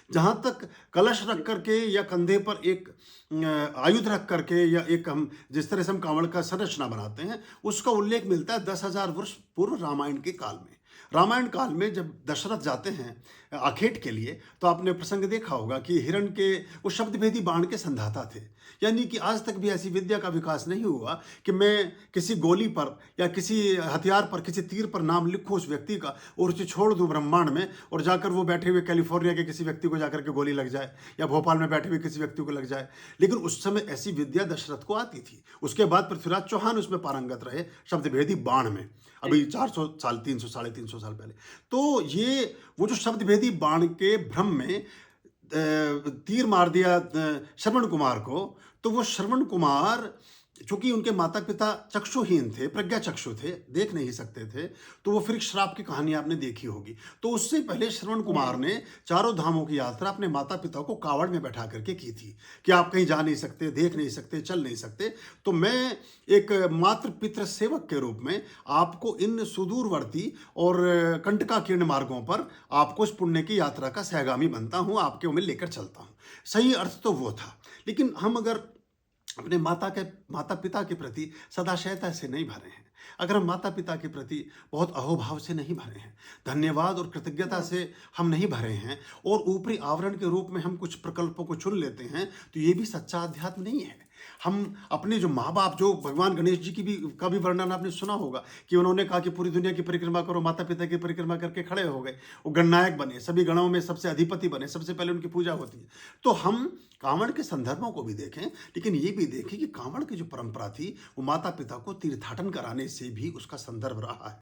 जहाँ तक कलश रख करके या कंधे पर एक आयुध रख करके या एक हम जिस तरह से हम कांवड़ का संरचना बनाते हैं, उसका उल्लेख मिलता है 10,000 वर्ष पूर्व रामायण के काल में। रामायण काल में जब दशरथ जाते हैं आखेट के लिए, तो आपने प्रसंग देखा होगा कि हिरण के वो शब्दभेदी बाण के संधाता थे। यानी कि आज तक भी ऐसी विद्या का विकास नहीं हुआ कि मैं किसी गोली पर या किसी हथियार पर, किसी तीर पर नाम लिखूं उस व्यक्ति का और उसे छोड़ दूं ब्रह्मांड में, और जाकर वो बैठे हुए कैलिफोर्निया के किसी व्यक्ति को जाकर के गोली लग जाए या भोपाल में बैठे हुए किसी व्यक्ति को लग जाए। लेकिन उस समय ऐसी विद्या दशरथ को आती थी। उसके बाद पृथ्वीराज चौहान उसमें पारंगत रहे, शब्दभेदी बाण में, जी। अभी 400 साल, 300 साढ़े 300 साल पहले। तो ये वो जो शब्दभेदी बाण के भ्रम में तीर मार दिया श्रवण कुमार को, तो वो श्रवण कुमार चूंकि उनके माता पिता चक्षुहीन थे, प्रज्ञा चक्षु थे, देख नहीं सकते थे, तो वो फिर श्राप की कहानी आपने देखी होगी। तो उससे पहले श्रवण कुमार ने चारों धामों की यात्रा अपने माता पिता को कावड़ में बैठा करके की थी कि आप कहीं जा नहीं सकते, देख नहीं सकते, चल नहीं सकते, तो मैं एक मातृ पितृ सेवक के रूप में आपको इन सुदूरवर्ती और कंटकाकीर्ण मार्गों पर आपको इस पुण्य की यात्रा का सहगामी बनता हूं, आपके में लेकर चलता हूं। सही अर्थ तो वो था। लेकिन हम अगर अपने माता पिता के प्रति सदाशयता से नहीं भरे हैं, अगर हम माता पिता के प्रति बहुत अहोभाव से नहीं भरे हैं, धन्यवाद और कृतज्ञता से हम नहीं भरे हैं, और ऊपरी आवरण के रूप में हम कुछ प्रकल्पों को चुन लेते हैं, तो ये भी सच्चा अध्यात्म नहीं है। हम अपने जो माँ बाप, जो भगवान गणेश जी की भी का भी वर्णन आपने सुना होगा कि उन्होंने कहा कि पूरी दुनिया की परिक्रमा करो, माता पिता की परिक्रमा करके खड़े हो गए, वो गणनायक बने, सभी गणों में सबसे अधिपति बने, सबसे पहले उनकी पूजा होती है। तो हम कांवड़ के संदर्भों को भी देखें, लेकिन ये भी देखें कि कांवड़ की जो परंपरा थी वो माता पिता को तीर्थाटन कराने से भी उसका संदर्भ रहा है।